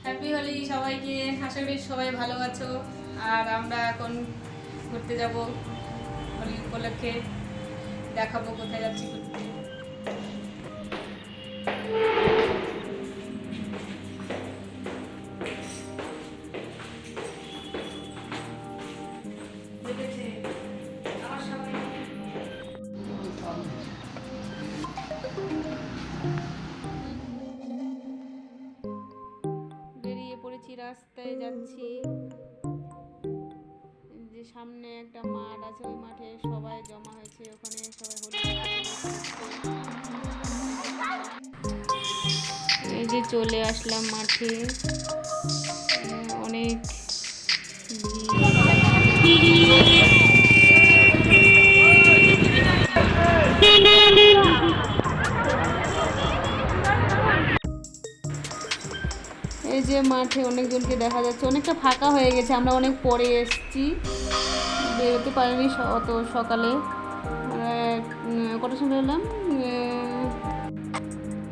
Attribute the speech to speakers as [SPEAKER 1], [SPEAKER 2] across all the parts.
[SPEAKER 1] Happy Holi সবাইকে। আশা করি সবাই ভালো আছো। আর আমরা এখন ঘুরতে যাব, হোলি উপলক্ষে দেখাবো কোথায় যাচ্ছি ঘুরতে। বেরিয়ে পড়েছি, রাস্তায় যাচ্ছি। যে সামনে একটা মাঠ আছে, ওই মাঠে সবাই জমা হয়েছে, ওখানে সবাই হোলি এই যে চলে আসলাম মাঠে। অনেক এই যে মাঠে অনেকজনকে দেখা যাচ্ছে, অনেকটা ফাঁকা হয়ে গেছে, আমরা অনেক পরে এসেছি, বেরোতে পারিনি অত সকালে। কটার সময় বেরোলাম,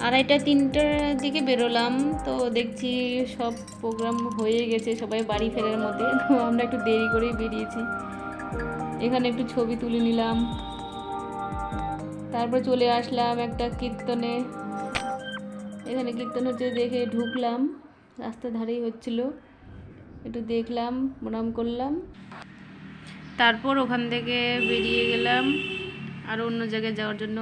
[SPEAKER 1] 2:30-3টার দিকে বেরোলাম। তো দেখছি সব প্রোগ্রাম হয়ে গেছে, সবাই বাড়ি ফেরার মধ্যে। তো আমরা একটু দেরি করেই বেরিয়েছি। এখানে একটু ছবি তুলে নিলাম, তারপর চলে আসলাম একটা কীর্তনে। এখানে কীর্তন হচ্ছে দেখে ঢুকলাম, রাস্তার ধারেই হচ্ছিল, একটু দেখলাম, প্রণাম করলাম, তারপর ওখান থেকে বেরিয়ে গেলাম আরও অন্য জায়গায় যাওয়ার জন্য।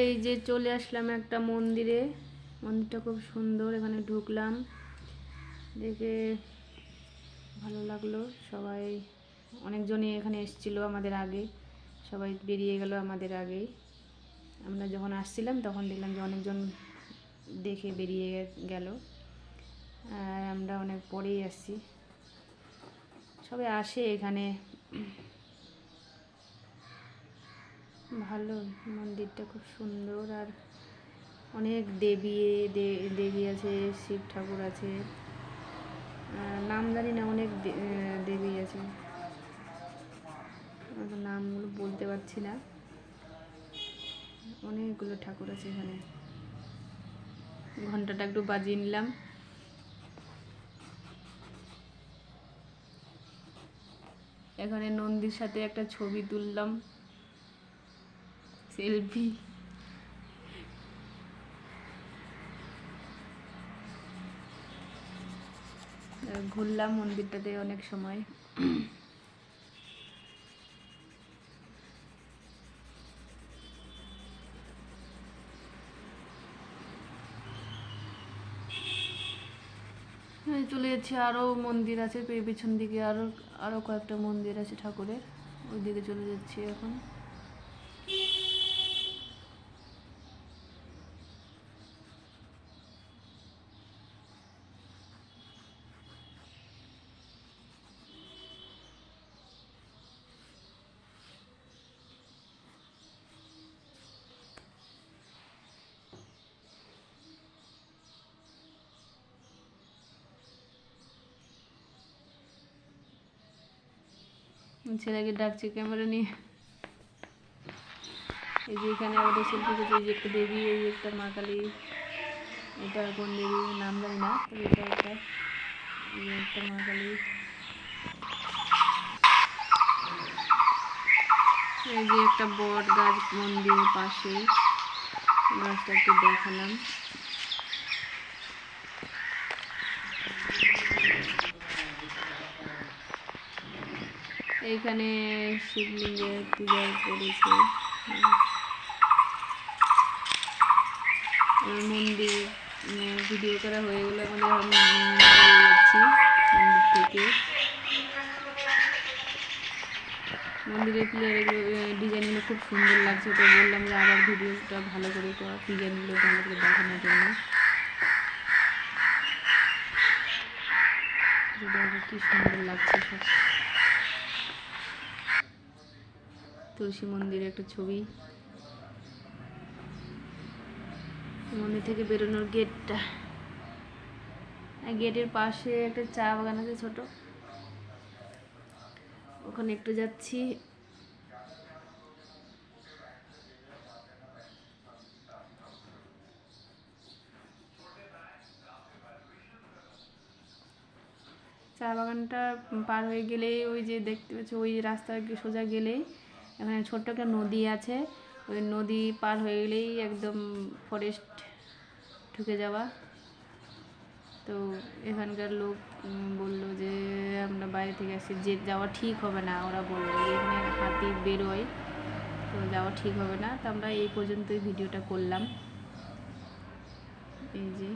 [SPEAKER 1] এই যে চলে আসলাম একটা মন্দিরে, মন্দিরটা খুব সুন্দর। এখানে ঢুকলাম, দেখে ভালো লাগলো। সবাই অনেকজনই এখানে এসেছিলো আমাদের আগে, সবাই বেরিয়ে গেল আমাদের আগেই। আমরা যখন আসছিলাম তখন দেখলাম যে অনেকজন দেখে বেরিয়ে গেল, আর আমরা অনেক পরেই আসছি। সবাই আসে এখানে, ভালো মন্দিরটা খুব সুন্দর। আর অনেক দেবী আছে, শিব ঠাকুর আছে, নাম জানি না, অনেক দেবী আছে, নামগুলো বলতে পারছি না। অনেকগুলো ঠাকুর আছে এখানে। ঘন্টাটা একটু বাজিয়ে নিলাম। এখানে নন্দীর সাথে একটা ছবি তুললাম, সেলফি। ঘুরলাম মন্দিরটাতে অনেক সময়। চলে যাচ্ছি, আরও মন্দির আছে পেছন দিকে, আরও কয়েকটা মন্দির আছে ঠাকুরের, ওই দিকে চলে যাচ্ছি এখন। ছেলেকে ডাকছি ক্যামেরা নিয়ে। এই যে এখানে আমাদের সেলফি করছে, এই যে একটা দেবী, এই একটা মা কালী। এটা কোন দেবী নাম জানি না, তবে এটা একটা মা কালী। এই যে একটা বট গাছ মন্দিরের পাশে, গাছটা একটু দেখালাম। এইখানে শিবলিঙ্গের পূজা করেছে। মন্দির ভিডিও করা হয়ে গেলো, এখন যাচ্ছি মন্দির থেকে। মন্দিরের ডিজাইনগুলো খুব সুন্দর লাগছে, তো বললাম যে আবার ভিডিওটা ভালো করে ডিজাইনগুলো তোমাদেরকে দেখানোর জন্য। দেখো কি সুন্দর লাগছে সব। তুলসী মন্দিরের একটা ছবি, মন্দির থেকে বেরোনোর গেটটা, গেটের পাশে একটা চা বাগান আছে ছোট, ওখানে একটু যাচ্ছি। চা বাগানটা পার হয়ে গেলেই ওই যে দেখতে পাচ্ছ ওই রাস্তা সোজা গেলেই এখানে ছোট্ট একটা নদী আছে, ওই নদী পার হয়ে গেলেই একদম ফরেস্ট ঢুকে যাওয়া। তো এখানকার লোক বললো যে আমরা বাইরে থেকে আসছি, যে যাওয়া ঠিক হবে না, ওরা বললো এখানে হাতি বেরোয়, তো যাওয়া ঠিক হবে না। তো আমরা এই পর্যন্তই ভিডিওটা করলাম। এই যে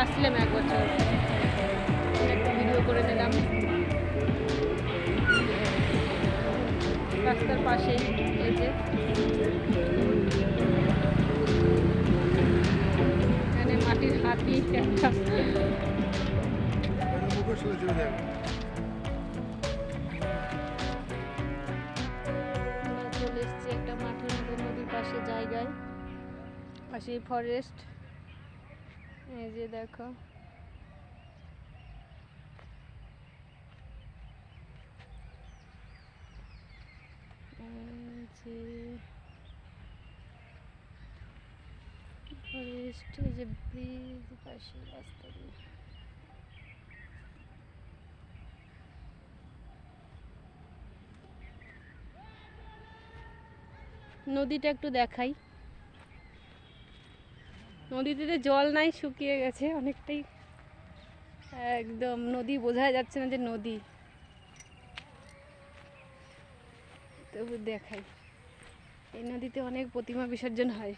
[SPEAKER 1] আসলাম এক বছর, একটু ভিডিও করে নিলাম। রাস্তার পাশে এই যে এখানে মাটির হাতি একটা চলে এসছি একটা মাঠের মতো নদীর পাশে জায়গায়, পাশে ফরেস্ট। এই যে দেখো ফরেস্ট, এই যে ব্রিজ পাশে রাস্তা দিয়ে। নদীটা একটু দেখাই, নদীতে জল নাই, শুকিয়ে গেছে অনেকটাই, একদম নদী বোঝা যাচ্ছে না যে নদী। তবু দেখাই, এই নদীতে অনেক প্রতিমা বিসর্জন হয়।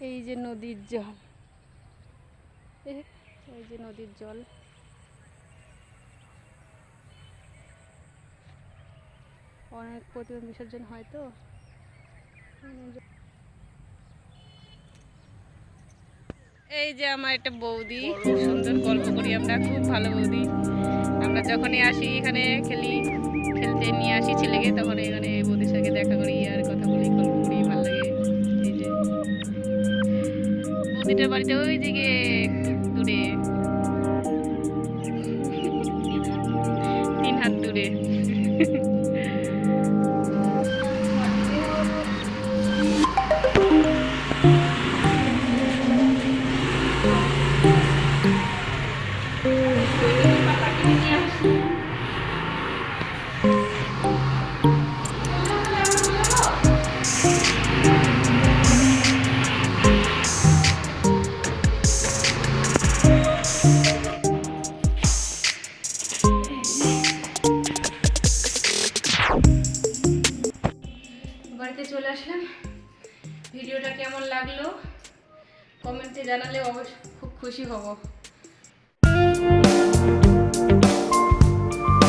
[SPEAKER 1] এই যে নদীর জল, এই যে নদীর জল, অনেক প্রতিমা বিসর্জন হয়। তো এই যে আমার একটা বৌদি, খুব সুন্দর গল্প করি আমরা, খুব ভালো বৌদি। আমরা যখনই আসি এখানে খেলতে নিয়ে আসি ছেলেকে, তখন এখানে বৌদির সঙ্গে দেখা করি আর কথা বলি, গল্প করি, ভালো লাগে। এই যে বৌদিটার বাড়িতে ওই দিকে দূরে, 3 হাত দূরে। বাড়িতে চলে আসলাম। ভিডিওটা কেমন লাগলো কমেন্টে জানালে অবশ্যই খুব খুশি হব।